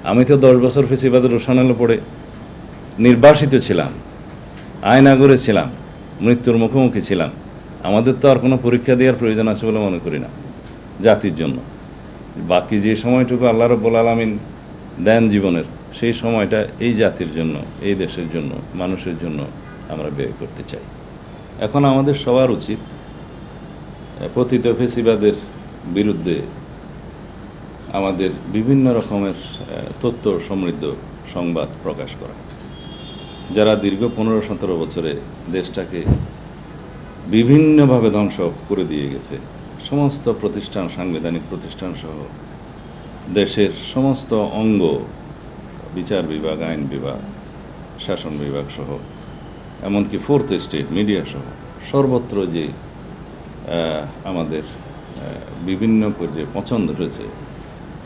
আমি তো 10 বছর ফেসিবাদের রোষানলে পড়ে নির্বাসিত ছিলাম, আয়নাগরে ছিলাম, মৃত্যুর মুখোমুখি ছিলাম। আমাদের তো আর কোনো পরীক্ষা দেওয়ার প্রয়োজন আছে বলে মনে করি না জাতির জন্য। বাকি যে সময়টুকু আল্লাহ রাব্বুল আলামিন দেন জীবনের, সেই সময়টা এই জাতির জন্য, এই দেশের জন্য, মানুষের জন্য আমরা ব্যয় করতে চাই। এখন আমাদের সবার উচিত পতিত ফেসিবাদের বিরুদ্ধে আমাদের বিভিন্ন রকমের তথ্য সমৃদ্ধ সংবাদ প্রকাশ করা। যারা দীর্ঘ 15-17 বছরে দেশটাকে বিভিন্নভাবে ধ্বংস করে দিয়ে গেছে, সমস্ত প্রতিষ্ঠান, সাংবিধানিক প্রতিষ্ঠান সহ দেশের সমস্ত অঙ্গ, বিচার বিভাগ, আইন বিভাগ, শাসন বিভাগ সহ, এমনকি ফোর্থ স্টেট, মিডিয়া সহ সর্বত্র যে আমাদের বিভিন্ন পর্যায়ে পছন্দ হয়েছে,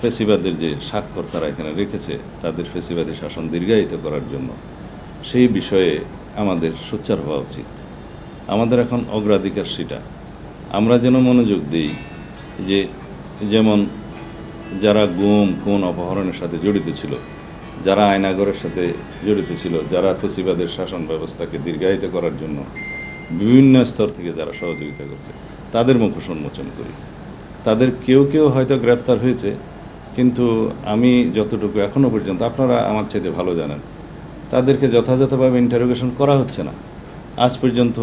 ফেসিবাদের যে স্বাক্ষর তারা এখানে রেখেছে তাদের ফেসিবাদী শাসন দীর্ঘায়িত করার জন্য, সেই বিষয়ে আমাদের সোচ্চার হওয়া উচিত। আমাদের এখন অগ্রাধিকার সেটা। আমরা যেন মনোযোগ দিই যে যেমন যারা গুম, খুন, অপহরণের সাথে জড়িত ছিল, যারা আয়নাগরের সাথে জড়িত ছিল, যারা ফেসিবাদের শাসন ব্যবস্থাকে দীর্ঘায়িত করার জন্য বিভিন্ন স্তর থেকে যারা সহযোগিতা করছে, তাদের মুখোশ উন্মোচন করি। তাদের কেউ কেউ হয়তো গ্রেফতার হয়েছে, কিন্তু আমি যতটুকু এখনও পর্যন্ত, আপনারা আমার চাইতে ভালো জানেন, তাদেরকে যথাযথভাবে ইন্টারোগেশন করা হচ্ছে না। আজ পর্যন্ত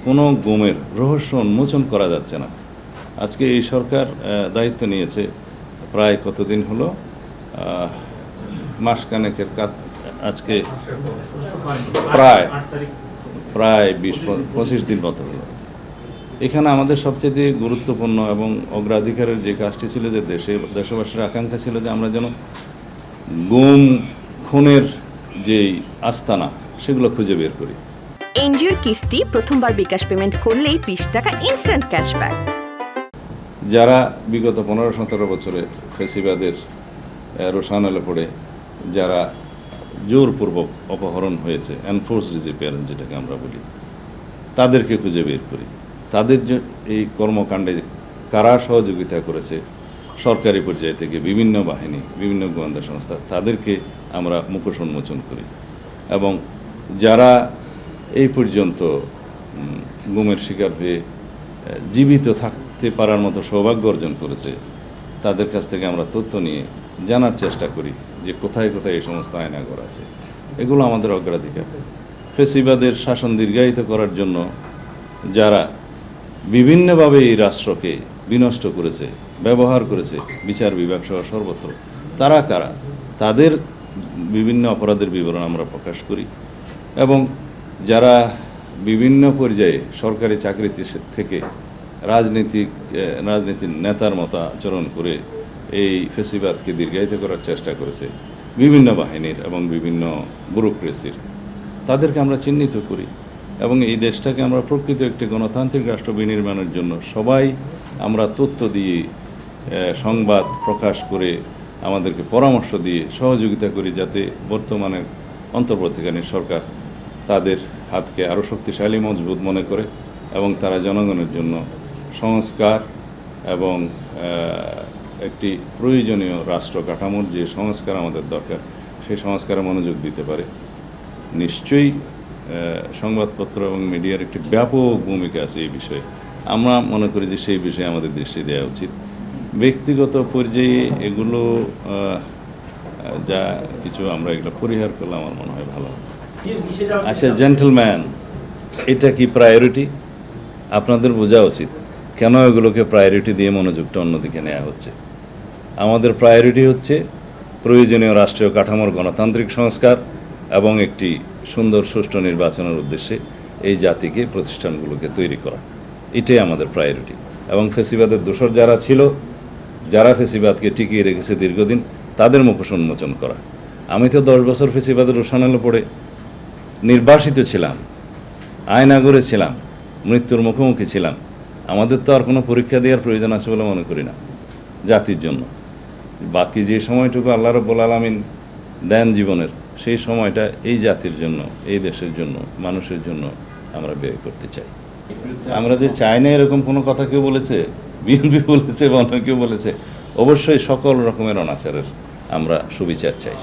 কোনো গুমের রহস্য উন্মোচন করা যাচ্ছে না। আজকে এই সরকার দায়িত্ব নিয়েছে, প্রায় কতদিন হলো, মাসখানেকের কাজ, আজকে প্রায় 20-25 দিন মতো হলো। এখানে আমাদের সবচেয়ে গুরুত্বপূর্ণ এবং অগ্রাধিকারের যে কাজটি ছিল, যে দেশবাসীর আকাঙ্ক্ষা ছিল যে আমরা যেন গুম, খুনের যেই আস্তানা, সেগুলো খুঁজে বের করি। এনজিওর কিস্তি প্রথমবার বিকাশ পেমেন্ট করলেই 20 টাকা ইনস্ট্যান্ট ক্যাশব্যাক। যারা বিগত 15-17 বছরে ফেসিবাদের রোষানলে পড়ে যারা জোরপূর্বক অপহরণ হয়েছে, এনফোর্সড ডিসঅ্যাপিয়ারেন্স যেটাকে আমরা বলি, তাদেরকে খুঁজে বের করি। তাদের এই কর্মকাণ্ডে কারা সহযোগিতা করেছে, সরকারি পর্যায় থেকে বিভিন্ন বাহিনী, বিভিন্ন গোয়েন্দা সংস্থা, তাদেরকে আমরা মুখোশ উন্মোচন করি। এবং যারা এই পর্যন্ত গুমের শিকার হয়ে জীবিত থাকতে পারার মতো সৌভাগ্য অর্জন করেছে, তাদের কাছ থেকে আমরা তথ্য নিয়ে জানার চেষ্টা করি যে কোথায় কোথায় এই সমস্ত আয়নাঘর আছে। এগুলো আমাদের অগ্রাধিকার। ফেসিবাদের শাসন দীর্ঘায়িত করার জন্য যারা বিভিন্নভাবে এই রাষ্ট্রকে বিনষ্ট করেছে, ব্যবহার করেছে, বিচার বিভাগ সহ সর্বত্র, তারা কারা, তাদের বিভিন্ন অপরাধের বিবরণ আমরা প্রকাশ করি। এবং যারা বিভিন্ন পর্যায়ে সরকারি চাকরি থেকে রাজনীতির নেতার মতো আচরণ করে এই ফেসিবাদকে দীর্ঘায়িত করার চেষ্টা করেছে, বিভিন্ন বাহিনীর এবং বিভিন্ন ব্যুরোক্রেসির, তাদেরকে আমরা চিহ্নিত করি। এবং এই দেশটাকে আমরা প্রকৃত একটি গণতান্ত্রিক রাষ্ট্র বিনির্মাণের জন্য সবাই আমরা তথ্য দিয়ে, সংবাদ প্রকাশ করে, আমাদেরকে পরামর্শ দিয়ে সহযোগিতা করি, যাতে বর্তমানে অন্তর্বর্তীকালীন সরকার তাদের হাতকে আরও শক্তিশালী, মজবুত মনে করে এবং তারা জনগণের জন্য সংস্কার এবং একটি প্রয়োজনীয় রাষ্ট্র কাঠামোর যে সংস্কার আমাদের দরকার, সেই সংস্কারে মনোযোগ দিতে পারে। নিশ্চয়ই সংবাদপত্র এবং মিডিয়ার একটি ব্যাপক ভূমিকা আছে এই বিষয়ে। আমরা মনে করি যে সেই বিষয়ে আমাদের দৃষ্টি দেওয়া উচিত। ব্যক্তিগত পর্যায়ে এগুলো যা কিছু আমরা এগুলো পরিহার করলে আমার মনে হয় ভালো। আচ্ছা জেন্টলম্যান, এটা কি প্রায়োরিটি? আপনাদের বোঝা উচিত কেন এগুলোকে প্রায়োরিটি দিয়ে মনোযোগটা অন্যদিকে নেওয়া হচ্ছে। আমাদের প্রায়োরিটি হচ্ছে প্রয়োজনীয় রাষ্ট্রীয় কাঠামোর গণতান্ত্রিক সংস্কার এবং একটি সুন্দর সুষ্ঠু নির্বাচনের উদ্দেশ্যে এই জাতিকে, প্রতিষ্ঠানগুলোকে তৈরি করা। এটাই আমাদের প্রায়োরিটি। এবং ফেসিবাদের দোসর যারা ছিল, যারা ফেসিবাদকে টিকিয়ে রেখেছে দীর্ঘদিন, তাদের মুখোশ উন্মোচন করা। আমি তো 10 বছর ফেসিবাদের রোষানলে পড়ে নির্বাসিত ছিলাম, আয়নাগরে ছিলাম, মৃত্যুর মুখোমুখি ছিলাম। আমাদের তো আর কোনো পরীক্ষা দেওয়ার প্রয়োজন আছে বলে মনে করি না জাতির জন্য। বাকি যে সময়টুকু আল্লাহ রাব্বুল আলামিন দেন জীবনের, সেই সময়টা এই জাতির জন্য, এই দেশের জন্য, মানুষের জন্য আমরা ব্যয় করতে চাই। আমরা যে চাই না এরকম কোনো কথা কেউ বলেছে, বিএনপি বলেছে বা অন্য কেউ বলেছে, অবশ্যই সকল রকমের অনাচারের আমরা সুবিচার চাই।